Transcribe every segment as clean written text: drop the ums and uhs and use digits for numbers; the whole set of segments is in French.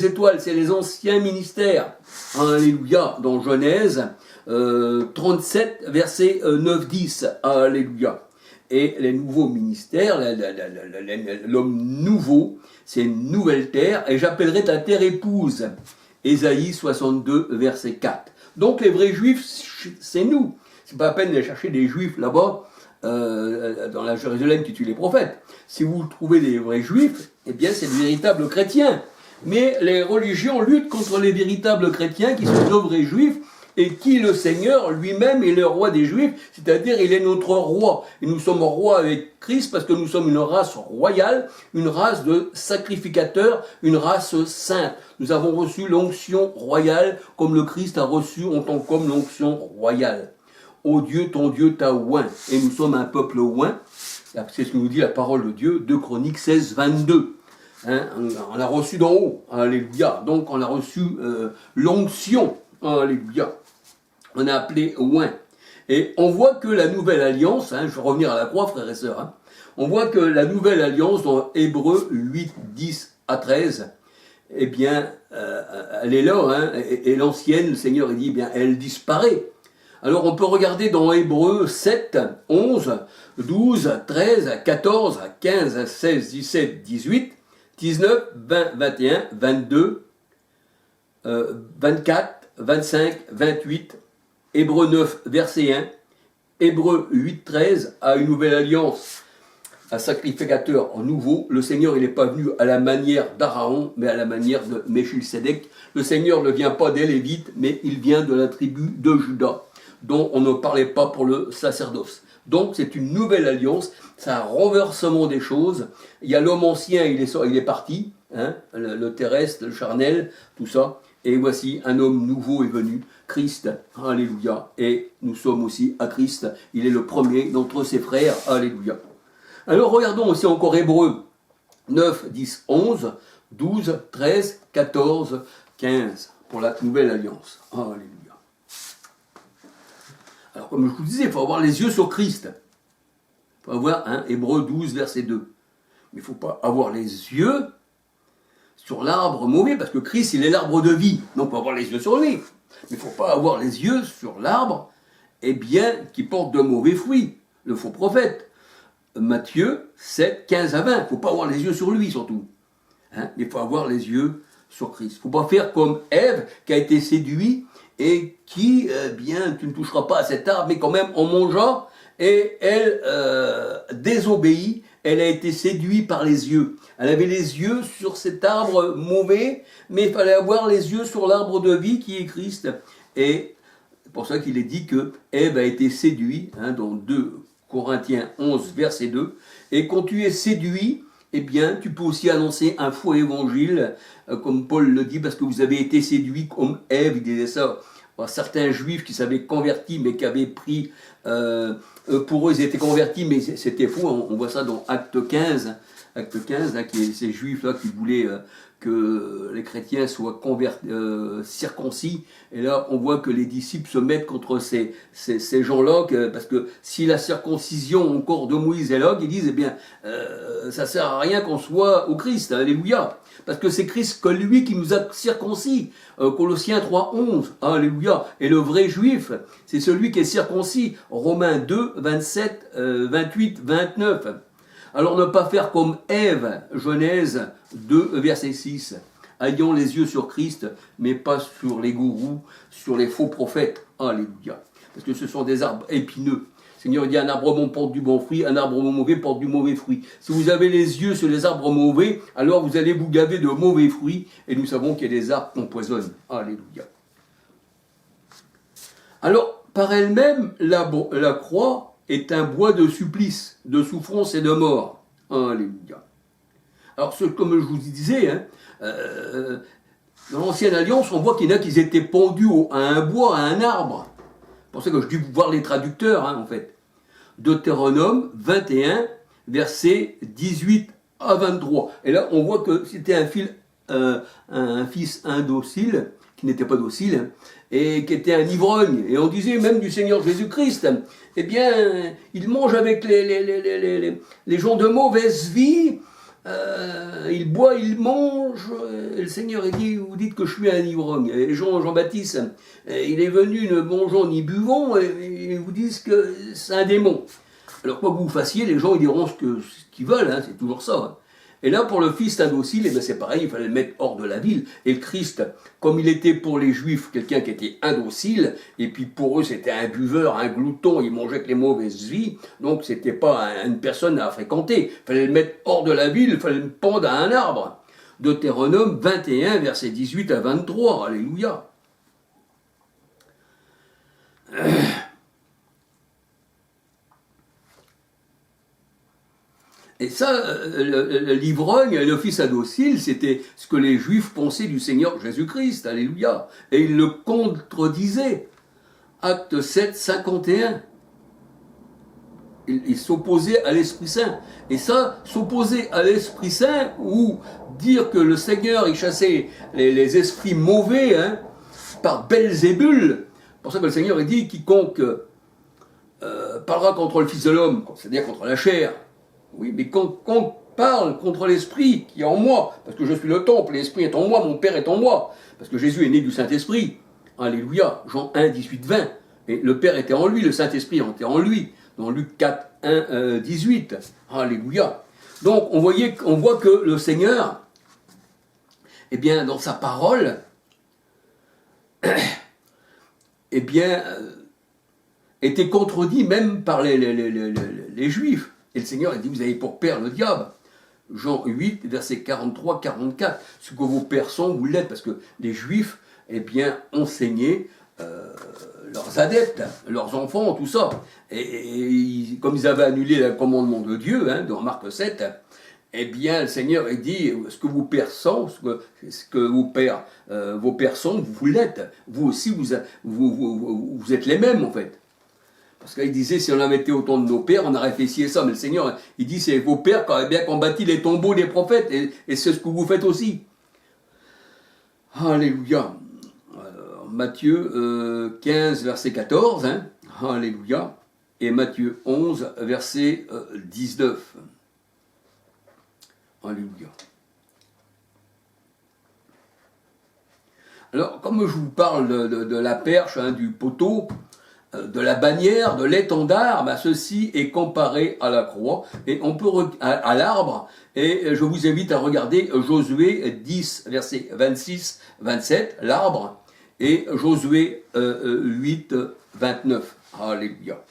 étoiles, c'est les anciens ministères. Alléluia, dans Genèse 37, versets 9-10. Alléluia. Et les nouveaux ministères, l'homme nouveau, c'est une nouvelle terre, et j'appellerai ta terre épouse. Ésaïe 62, verset 4. Donc les vrais juifs, c'est nous. C'est pas la peine de chercher des juifs là-bas, dans la Jérusalem qui tue les prophètes. Si vous trouvez des vrais juifs, eh bien c'est des véritables chrétiens. Mais les religions luttent contre les véritables chrétiens qui sont de vrais juifs et qui le Seigneur lui-même est le roi des Juifs, c'est-à-dire il est notre roi. Et nous sommes rois avec Christ parce que nous sommes une race royale, une race de sacrificateurs, une race sainte. Nous avons reçu l'onction royale comme le Christ a reçu en tant qu'homme l'onction royale. Ô Dieu, ton Dieu t'a oint. Et nous sommes un peuple oint. C'est ce que nous dit la parole de Dieu, 2 Chroniques 16, 22. On l'a reçu d'en haut, alléluia. Donc on a reçu l'onction, alléluia. On a appelé oint. Et on voit que la nouvelle alliance, je vais revenir à la croix, frères et sœurs, on voit que la nouvelle alliance dans Hébreux 8, 10 à 13, eh bien, elle est là, et l'ancienne, le Seigneur, il dit, eh bien, elle disparaît. Alors on peut regarder dans Hébreux 7, 11, 12, 13, 14, 15, 16, 17, 18, 19, 20, 21, 22, 24, 25, 28, Hébreux 9, verset 1, Hébreux 8, 13, à une nouvelle alliance, un sacrificateur nouveau. Le Seigneur, il n'est pas venu à la manière d'Aaron, mais à la manière de Melchisédek. Le Seigneur ne vient pas des Lévites, mais il vient de la tribu de Juda, dont on ne parlait pas pour le sacerdoce. Donc c'est une nouvelle alliance, c'est un renversement des choses. Il y a l'homme ancien, il est parti, le terrestre, le charnel, tout ça. Et voici un homme nouveau est venu, Christ, alléluia. Et nous sommes aussi à Christ, il est le premier d'entre ses frères, alléluia. Alors regardons aussi encore Hébreux 9, 10, 11, 12, 13, 14, 15, pour la nouvelle alliance, alléluia. Alors, comme je vous disais, il faut avoir les yeux sur Christ. Il faut avoir Hébreux 12, verset 2. Mais il ne faut pas avoir les yeux sur l'arbre mauvais, parce que Christ, il est l'arbre de vie. Donc, il faut avoir les yeux sur lui. Mais il ne faut pas avoir les yeux sur l'arbre, qui porte de mauvais fruits, le faux prophète. Matthieu 7, 15 à 20. Il ne faut pas avoir les yeux sur lui, surtout. Il faut avoir les yeux sur Christ. Il ne faut pas faire comme Ève, qui a été séduite, et qui, tu ne toucheras pas à cet arbre, mais quand même en mangea, et elle désobéit, elle a été séduite par les yeux. Elle avait les yeux sur cet arbre mauvais, mais il fallait avoir les yeux sur l'arbre de vie qui est Christ. Et c'est pour ça qu'il est dit que Ève a été séduite, dans 2 Corinthiens 11, verset 2, et quand tu es séduit, eh bien, tu peux aussi annoncer un faux évangile, comme Paul le dit, parce que vous avez été séduits comme Ève, il disait ça. Certains juifs qui s'avaient convertis, mais qui avaient pris, pour eux, ils étaient convertis, mais c'était faux. On voit ça dans Acte 15, qui est ces juifs-là qui voulaient que les chrétiens soient circoncis. Et là, on voit que les disciples se mettent contre ces gens-là, parce que si la circoncision encore de Moïse est là, ils disent, eh bien, ça sert à rien qu'on soit au Christ, alléluia. Parce que c'est Christ que lui qui nous a circoncis. Colossiens 3, 11, alléluia. Et le vrai juif, c'est celui qui est circoncis. Romains 2, 27, 28, 29. Alors ne pas faire comme Ève, Genèse 2, verset 6. Ayons les yeux sur Christ, mais pas sur les gourous, sur les faux prophètes. Alléluia. Parce que ce sont des arbres épineux. Le Seigneur dit, un arbre bon porte du bon fruit, un arbre mauvais porte du mauvais fruit. Si vous avez les yeux sur les arbres mauvais, alors vous allez vous gaver de mauvais fruits, et nous savons qu'il y a des arbres qui empoisonnent. Alléluia. Alors, par elle-même, la croix est un bois de supplice, de souffrance et de mort. Alléluia. Alors, comme je vous disais, dans l'Ancienne Alliance, on voit qu'il y en a qui étaient pendus à un bois, à un arbre. C'est pour ça que je dis voir les traducteurs, en fait. Deutéronome 21, versets 18 à 23. Et là, on voit que c'était un fils indocile, qui n'était pas docile, et qui était un ivrogne. Et on disait même du Seigneur Jésus-Christ, eh bien, il mange avec les gens de mauvaise vie, il boit, il mange, et le Seigneur il dit, vous dites que je suis un ivrogne. Et Jean-Baptiste, il est venu ne mangeant ni buvant, et ils vous disent que c'est un démon. Alors quoi que vous fassiez, les gens ils diront ce qu'ils veulent, hein, c'est toujours ça. Hein. Et là, pour le fils indocile, eh ben, c'est pareil, il fallait le mettre hors de la ville. Et le Christ, comme il était pour les Juifs quelqu'un qui était indocile, et puis pour eux c'était un buveur, un glouton, il mangeait que les mauvaises vies, donc c'était pas une personne à fréquenter. Il fallait le mettre hors de la ville, il fallait le pendre à un arbre. Deutéronome 21, versets 18 à 23, alléluia. Et ça, l'ivrogne, le fils indocile, c'était ce que les Juifs pensaient du Seigneur Jésus-Christ, alléluia. Et ils le contredisaient. Acte 7, 51. Ils s'opposaient à l'Esprit Saint. Et ça, s'opposer à l'Esprit Saint, ou dire que le Seigneur, il chassait les esprits mauvais, hein, par Belzébul. C'est pour ça que le Seigneur, il dit, quiconque parlera contre le Fils de l'homme, c'est-à-dire contre la chair, oui, mais quand on parle contre l'Esprit qui est en moi, parce que je suis le temple, l'Esprit est en moi, mon Père est en moi, parce que Jésus est né du Saint-Esprit, alléluia, Jean 1, 18, 20, et le Père était en lui, le Saint-Esprit était en lui, dans Luc 4, 1, 18, alléluia. Donc on voit que le Seigneur, eh bien, dans sa parole, eh bien, était contredit même par les Juifs. Et le Seigneur a dit, vous avez pour père le diable. Jean 8, verset 43-44. Ce que vos pères sont, vous l'êtes. Parce que les Juifs, eh bien, enseignaient leurs adeptes, leurs enfants, tout ça. Et comme ils avaient annulé le commandement de Dieu, hein, dans Marc 7, eh bien, le Seigneur a dit, ce que vos pères sont, ce que vos pères sont, vous l'êtes. Vous aussi, vous êtes les mêmes, en fait. Parce qu'il disait, si on avait été au temps de nos pères, on aurait fait ci et ça. Mais le Seigneur, il dit, c'est vos pères qui avaient bien combattu les tombeaux des prophètes. Et c'est ce que vous faites aussi. Alléluia. Alors, Matthieu 15, verset 14. Hein. Alléluia. Et Matthieu 11, verset 19. Alléluia. Alors, comme je vous parle de la perche, hein, du poteau, de la bannière, de l'étendard, ben ceci est comparé à la croix, et on peut à l'arbre, et je vous invite à regarder Josué 10, verset 26-27, l'arbre, et Josué 8, 29. Alléluia.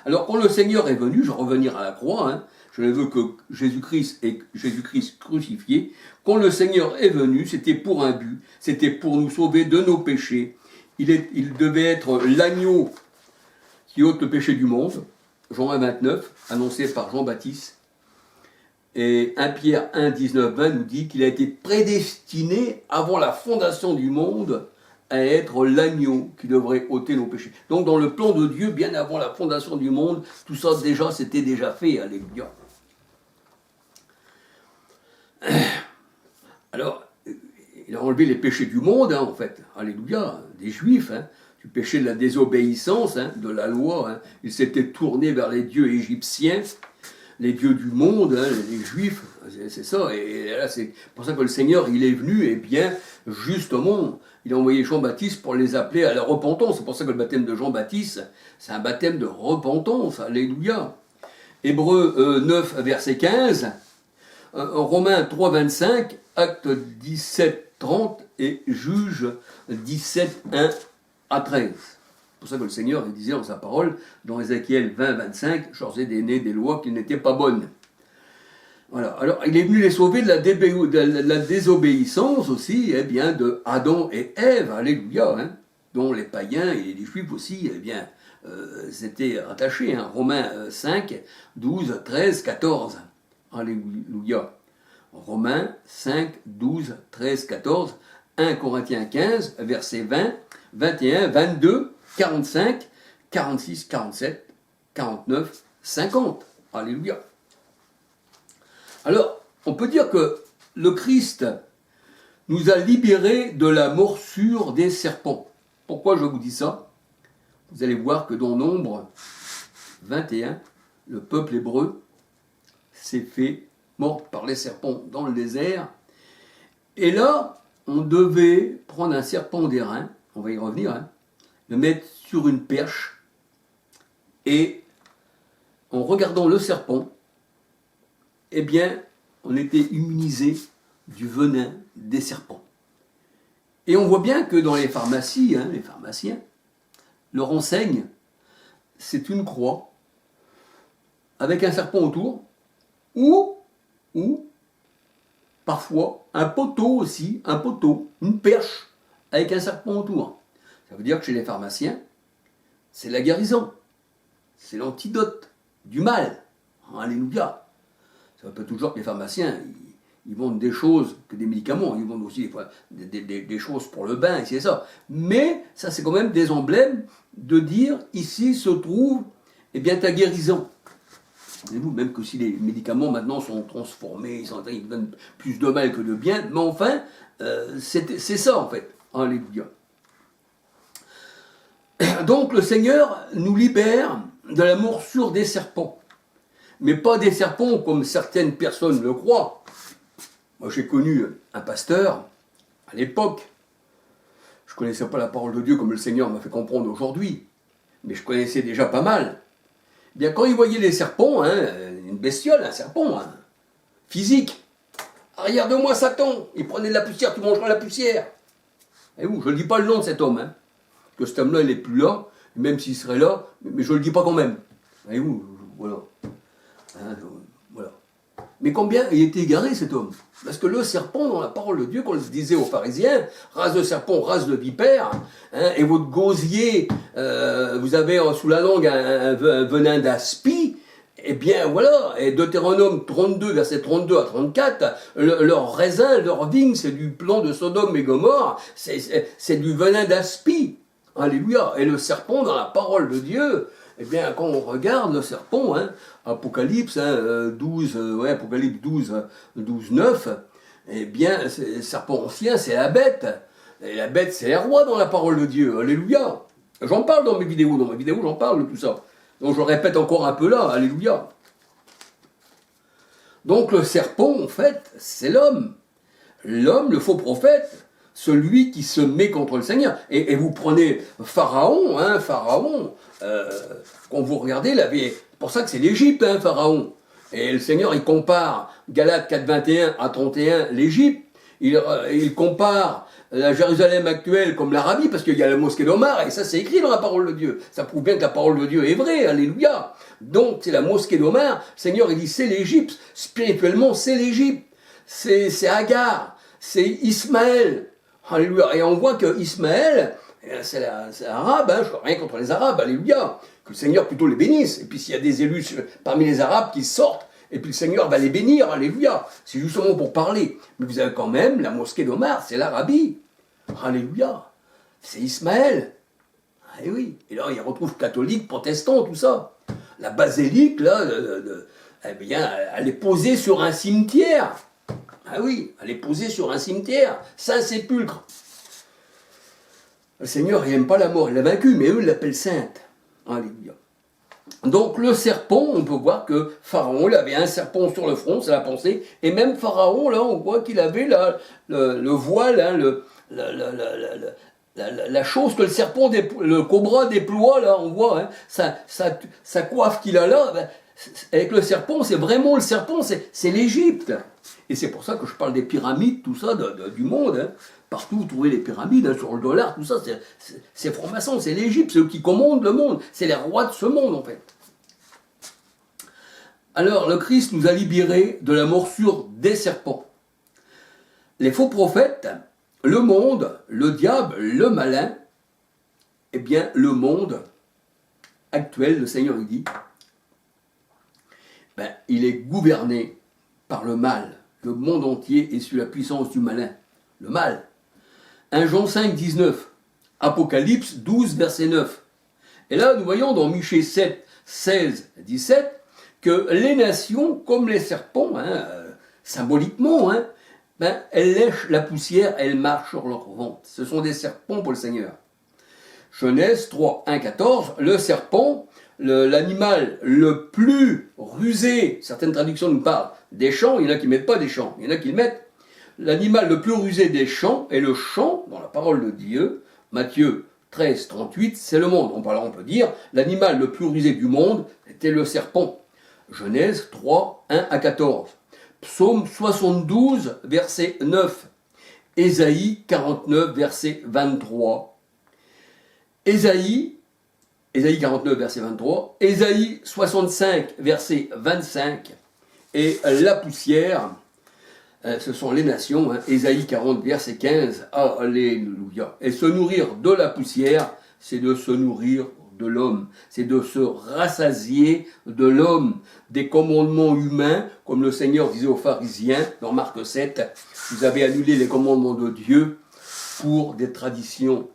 Alors quand le Seigneur est venu, je vais revenir à la croix, hein, je ne veux que Jésus-Christ et Jésus-Christ crucifié, quand le Seigneur est venu, c'était pour un but, c'était pour nous sauver de nos péchés. Il devait être l'agneau qui ôte le péché du monde, Jean 1, 29, annoncé par Jean-Baptiste. Et 1 Pierre 1, 19, 20 nous dit qu'il a été prédestiné avant la fondation du monde à être l'agneau qui devrait ôter nos péchés. Donc dans le plan de Dieu, bien avant la fondation du monde, tout ça déjà, c'était déjà fait, alléluia. Alors, il a enlevé les péchés du monde, hein, en fait, alléluia, des Juifs, hein, du péché de la désobéissance, hein, de la loi. Hein. Il s'était tourné vers les dieux égyptiens, les dieux du monde, hein, les Juifs, c'est ça. Et là, c'est pour ça que le Seigneur, il est venu, et bien, justement, il a envoyé Jean-Baptiste pour les appeler à la repentance. C'est pour ça que le baptême de Jean-Baptiste, c'est un baptême de repentance, alléluia. Hébreux 9, verset 15, Romains 3, 25, Acte 17, 30 et Juge 17, 1 à 13. C'est pour ça que le Seigneur il disait dans sa parole, dans Ézéchiel 20, 25, je leur ai donné des lois qui n'étaient pas bonnes. Voilà. Alors, il est venu les sauver de la désobéissance aussi, eh bien, de Adam et Ève, alléluia, hein, dont les païens et les juifs aussi, eh bien, s'étaient rattachés. Hein, Romains 5, 12, 13, 14. Alléluia. Romains 5, 12, 13, 14, 1 Corinthiens 15, versets 20, 21, 22, 45, 46, 47, 49, 50. Alléluia. Alors, on peut dire que le Christ nous a libérés de la morsure des serpents. Pourquoi je vous dis ça? Vous allez voir que dans Nombre 21, le peuple hébreu s'est fait mordre par les serpents dans le désert. Et là, on devait prendre un serpent d'airain, on va y revenir, hein, le mettre sur une perche, et en regardant le serpent, eh bien, on était immunisé du venin des serpents. Et on voit bien que dans les pharmacies, hein, les pharmaciens, leur enseigne, c'est une croix avec un serpent autour, ou parfois un poteau aussi, un poteau, une perche avec un serpent autour. Ça veut dire que chez les pharmaciens, c'est la guérison, c'est l'antidote du mal. Alléluia. Ça ne veut pas toujours que les pharmaciens, ils vendent des choses que des médicaments, ils vendent aussi des fois des choses pour le bain, et c'est ça. Mais ça, c'est quand même des emblèmes de dire, ici se trouve, eh bien, ta guérison. Vous, même que si les médicaments maintenant sont transformés, ils donnent plus de mal que de bien, mais enfin, c'est ça en fait. Alléluia. Donc le Seigneur nous libère de la morsure des serpents. Mais pas des serpents comme certaines personnes le croient. Moi j'ai connu un pasteur, à l'époque, je ne connaissais pas la parole de Dieu comme le Seigneur m'a fait comprendre aujourd'hui, mais je connaissais déjà pas mal. Eh bien, quand il voyait les serpents, hein, une bestiole, un serpent, hein, physique, arrière de moi Satan, il prenait de la poussière, tu mangeras la poussière. Et vous, je ne dis pas le nom de cet homme, hein, que cet homme-là, il n'est plus là, même s'il serait là, mais je ne le dis pas quand même. Et vous, voilà. Hein, voilà. Mais combien il était égaré cet homme? Parce que le serpent, dans la parole de Dieu, qu'on le disait aux pharisiens, race de serpent, race de vipère, hein, et votre gosier, vous avez sous la langue un venin d'aspi, eh bien voilà, et Deutéronome 32, versets 32 à 34, leur raisin, leur vigne, c'est du plan de Sodome et Gomorre, c'est du venin d'aspi. Alléluia. Et le serpent, dans la parole de Dieu, eh bien, quand on regarde le serpent, hein, Apocalypse, hein, 12, Apocalypse 12, 9, eh bien, le serpent ancien, c'est la bête. Et la bête, c'est les rois dans la parole de Dieu. Alléluia. J'en parle dans mes vidéos. Dans mes vidéos, j'en parle de tout ça. Donc, je le répète encore un peu là. Alléluia. Donc, le serpent, en fait, c'est l'homme. L'homme, le faux prophète, celui qui se met contre le Seigneur. Et vous prenez Pharaon, hein, quand vous regardez, c'est pour ça que c'est l'Égypte, hein, Pharaon. Et le Seigneur, il compare Galates 4, 21 à 31, l'Égypte. Il compare la Jérusalem actuelle comme l'Arabie, parce qu'il y a la mosquée d'Omar, et ça c'est écrit dans la parole de Dieu. Ça prouve bien que la parole de Dieu est vraie, alléluia. Donc c'est la mosquée d'Omar, le Seigneur il dit c'est l'Égypte, spirituellement c'est l'Égypte, c'est Agar, c'est Ismaël, alléluia. Et on voit que Ismaël, c'est arabe, hein, je n'ai rien contre les Arabes, alléluia, que le Seigneur plutôt les bénisse, et puis s'il y a des élus parmi les Arabes qui sortent, et puis le Seigneur va les bénir, alléluia. C'est justement pour parler. Mais vous avez quand même la mosquée d'Omar, c'est l'Arabie. Alléluia. C'est Ismaël. Ah et oui. Et là, il retrouve catholiques, protestants, tout ça. La basilique, là, eh bien, elle est posée sur un cimetière. Ah oui, elle est posée sur un cimetière. Saint-Sépulcre. Le Seigneur, il n'aime pas la mort, il l'a vaincu, mais eux, ils l'appellent sainte. Alléluia. Donc le serpent, on peut voir que Pharaon, il avait un serpent sur le front, c'est la pensée, et même Pharaon, là, on voit qu'il avait là, le voile, hein, la chose que le serpent, le cobra déploie, là, on voit, hein, sa coiffe qu'il a là, ben, avec le serpent, c'est vraiment le serpent, c'est l'Égypte. Et c'est pour ça que je parle des pyramides, tout ça, du monde, hein. Partout, vous trouvez les pyramides, hein, sur le dollar, tout ça, c'est franc-maçon, c'est l'Égypte, c'est eux qui commandent le monde, c'est les rois de ce monde, en fait. Alors, le Christ nous a libérés de la morsure des serpents. Les faux prophètes, le monde, le diable, le malin, eh bien, le monde actuel, le Seigneur il dit, ben, il est gouverné par le mal. Le monde entier est sous la puissance du malin, le mal. 1 Jean 5, 19, Apocalypse 12, verset 9. Et là, nous voyons dans Michée 7, 16, 17, que les nations, comme les serpents, hein, symboliquement, hein, ben, elles lèchent la poussière, elles marchent sur leur ventre. Ce sont des serpents pour le Seigneur. Genèse 3, 1, 14, le serpent, l'animal le plus rusé, certaines traductions nous parlent des champs, il y en a qui ne mettent pas des champs, il y en a qui le mettent. L'animal le plus rusé des champs est le champ, dans la parole de Dieu, Matthieu 13, 38, c'est le monde. On peut dire, l'animal le plus rusé du monde était le serpent. Genèse 3, 1 à 14. Psaume 72, verset 9. Ésaïe 49, verset 23. Ésaïe 49, verset 23. Ésaïe 65, verset 25. Et la poussière, ce sont les nations, Ésaïe 40, verset 15, alléluia. Et se nourrir de la poussière, c'est de se nourrir de l'homme, c'est de se rassasier de l'homme, des commandements humains, comme le Seigneur disait aux pharisiens dans Marc 7, vous avez annulé les commandements de Dieu pour des traditions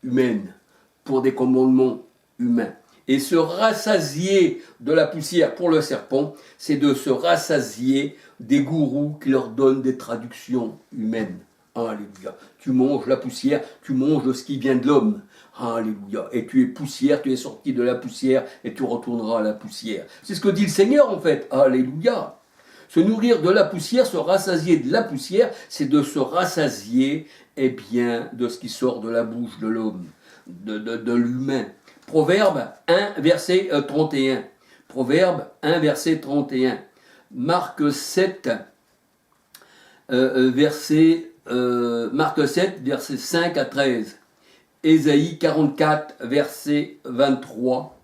humaines, pour des commandements humains. Et se rassasier de la poussière pour le serpent, c'est de se rassasier des gourous qui leur donnent des traductions humaines. Alléluia. Tu manges la poussière, tu manges de ce qui vient de l'homme. Alléluia. Et tu es poussière, tu es sorti de la poussière et tu retourneras à la poussière. C'est ce que dit le Seigneur en fait. Alléluia. Se nourrir de la poussière, se rassasier de la poussière, c'est de se rassasier, eh bien, de ce qui sort de la bouche de l'homme, de l'humain. Proverbe 1, verset 31. Proverbe 1, verset 31. Marc 7, Marc 7, verset 5 à 13. Ésaïe 44, verset 23.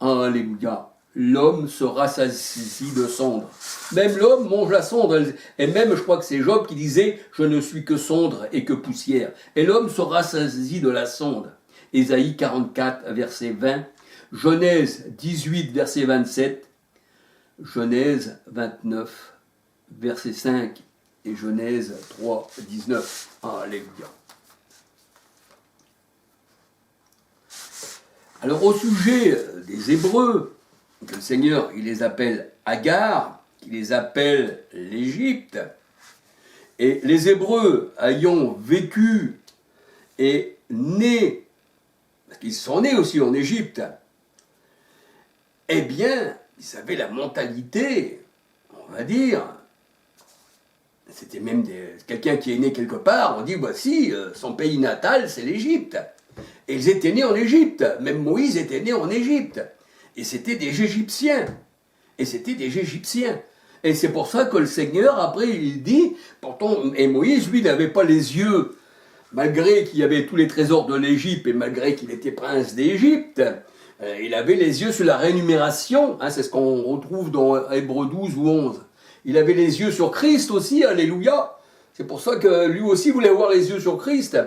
Alléluia. L'homme se rassasie de cendre. Même l'homme mange la cendre. Et même, je crois que c'est Job qui disait « Je ne suis que cendre et que poussière ». Et l'homme se rassasie de la cendre. Ésaïe 44, verset 20. Genèse 18, verset 27. Genèse 29, verset 5. Et Genèse 3, 19. Alléluia. Alors au sujet des Hébreux, que le Seigneur, il les appelle Agar, il les appelle l'Égypte, et les Hébreux ayant vécu et nés, parce qu'ils sont nés aussi en Égypte, eh bien, ils avaient la mentalité, on va dire, c'était même quelqu'un qui est né quelque part, on dit, voici, son pays natal, c'est l'Égypte. Et ils étaient nés en Égypte, même Moïse était né en Égypte. Et c'était des Égyptiens. Et c'est pour ça que le Seigneur, après, il dit, pourtant, et Moïse, lui, n'avait pas les yeux, malgré qu'il y avait tous les trésors de l'Égypte, et malgré qu'il était prince d'Égypte, il avait les yeux sur la rémunération, c'est ce qu'on retrouve dans Hébreux 12 ou 11. Il avait les yeux sur Christ aussi, alléluia. C'est pour ça que lui aussi voulait avoir les yeux sur Christ.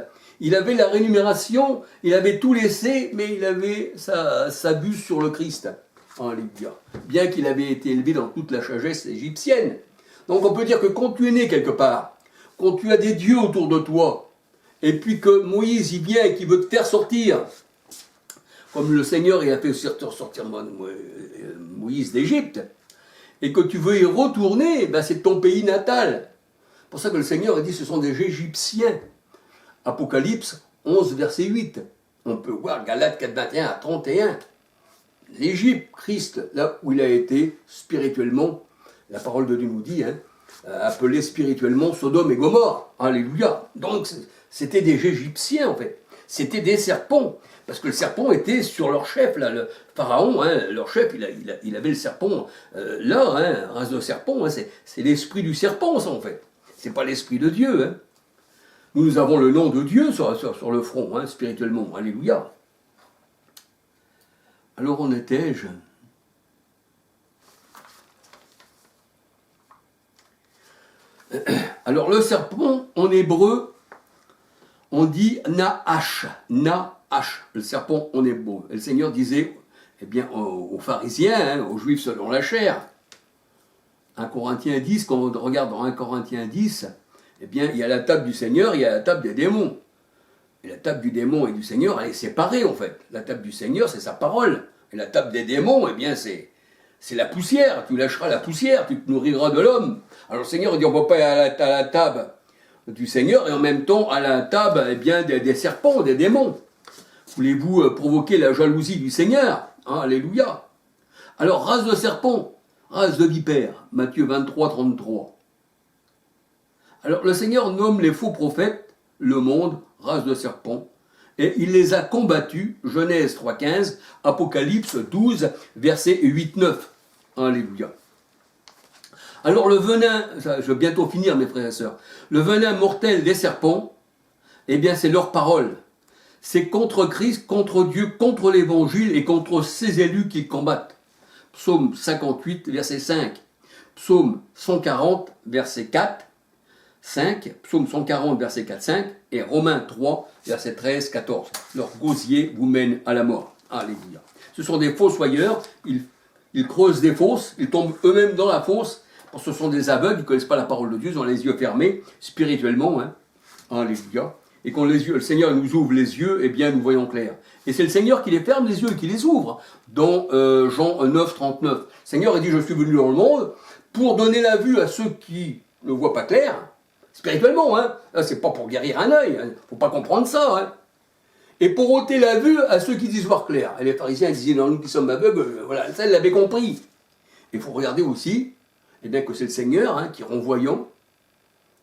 Il avait la rémunération, il avait tout laissé, mais il avait sa buse sur le Christ. Alléluia. Bien qu'il avait été élevé dans toute la sagesse égyptienne. Donc on peut dire que quand tu es né quelque part, quand tu as des dieux autour de toi, et puis que Moïse y vient et qu'il veut te faire sortir, comme le Seigneur il a fait sortir Moïse d'Égypte, et que tu veux y retourner, ben c'est ton pays natal. C'est pour ça que le Seigneur a dit ce sont des Égyptiens. Apocalypse 11, verset 8. On peut voir Galates 4, 21 à 31. L'Égypte, Christ, là où il a été spirituellement, la parole de Dieu nous dit, appelé spirituellement Sodome et Gomorrhe. Alléluia. Donc c'était des Égyptiens en fait. C'était des serpents. Parce que le serpent était sur leur chef, là, le pharaon, leur chef, il avait le serpent race de serpent, c'est l'esprit du serpent, ça en fait. C'est pas l'esprit de Dieu. Nous avons le nom de Dieu sur le front, spirituellement. Alléluia. Alors en étais-je? Alors le serpent, en hébreu, on dit Nahash. Nahash, le serpent en hébreu. Et le Seigneur disait, eh bien, aux pharisiens, aux juifs selon la chair, 1 Corinthiens 10, quand on regarde dans 1 Corinthiens 10, eh bien, il y a la table du Seigneur, il y a la table des démons. Et la table du démon et du Seigneur, elle est séparée, en fait. La table du Seigneur, c'est sa parole. Et la table des démons, eh bien, c'est la poussière. Tu lâcheras la poussière, tu te nourriras de l'homme. Alors, le Seigneur, il dit, on ne peut pas aller à la table du Seigneur et en même temps à la table, eh bien, des serpents, des démons. Voulez-vous provoquer la jalousie du Seigneur? Hein, alléluia. Alors, race de serpent, race de vipère, Matthieu 23, 33. Alors, le Seigneur nomme les faux prophètes, le monde, race de serpent, et il les a combattus, Genèse 3, 15, Apocalypse 12, versets 8, 9. Alléluia. Alors, le venin, je vais bientôt finir, mes frères et sœurs, le venin mortel des serpents, eh bien, c'est leur parole. C'est contre Christ, contre Dieu, contre l'Évangile et contre ses élus qu'ils combattent. Psaume 58, verset 5. Psaume 140, verset 4, 5. Psaume 140, verset 4, 5. Et Romains 3, verset 13, 14. Leur gosier vous mène à la mort. Alléluia. Ce sont des fossoyeurs. Ils creusent des fosses. Ils tombent eux-mêmes dans la fosse. Parce que ce sont des aveugles. Ils ne connaissent pas la parole de Dieu. Ils ont les yeux fermés, spirituellement. Hein. Alléluia. Et quand le Seigneur nous ouvre les yeux, eh bien, nous voyons clair. Et c'est le Seigneur qui les ferme les yeux et qui les ouvre. Dans Jean 9, 39. Le Seigneur a dit, je suis venu dans le monde pour donner la vue à ceux qui ne voient pas clair, spirituellement. Hein. C'est pas pour guérir un œil. Hein. Faut pas comprendre ça. Hein. Et pour ôter la vue à ceux qui disent voir clair. Et les pharisiens disaient, non, nous qui sommes aveugles, voilà, ça, ils l'avaient compris. Il faut regarder aussi, eh bien, que c'est le Seigneur hein, qui rend voyant,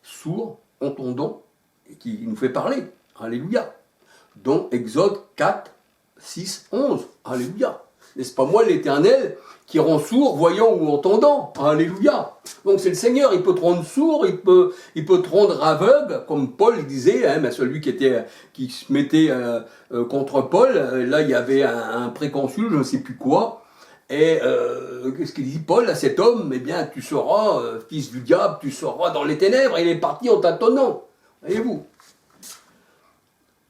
sourd, entendant, et qui nous fait parler. Alléluia. Dans Exode 4, 6, 11. Alléluia. N'est-ce pas moi l'Éternel qui rend sourd, voyant ou entendant? Alléluia. Donc c'est le Seigneur, il peut te rendre sourd, il peut te rendre aveugle, comme Paul disait, hein, celui qui se mettait contre Paul. Là, il y avait un préconsul, je ne sais plus quoi. Et qu'est-ce qu'il dit Paul à cet homme? Eh bien, tu seras, fils du diable, tu seras dans les ténèbres. Et il est parti en tâtonnant. Voyez-vous?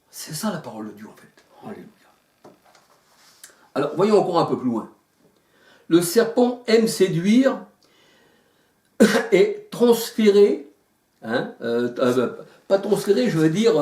C'est ça la parole de Dieu en fait. Alléluia. Alors, voyons encore un peu plus loin. Le serpent aime séduire et transférer, hein, pas transférer, je veux dire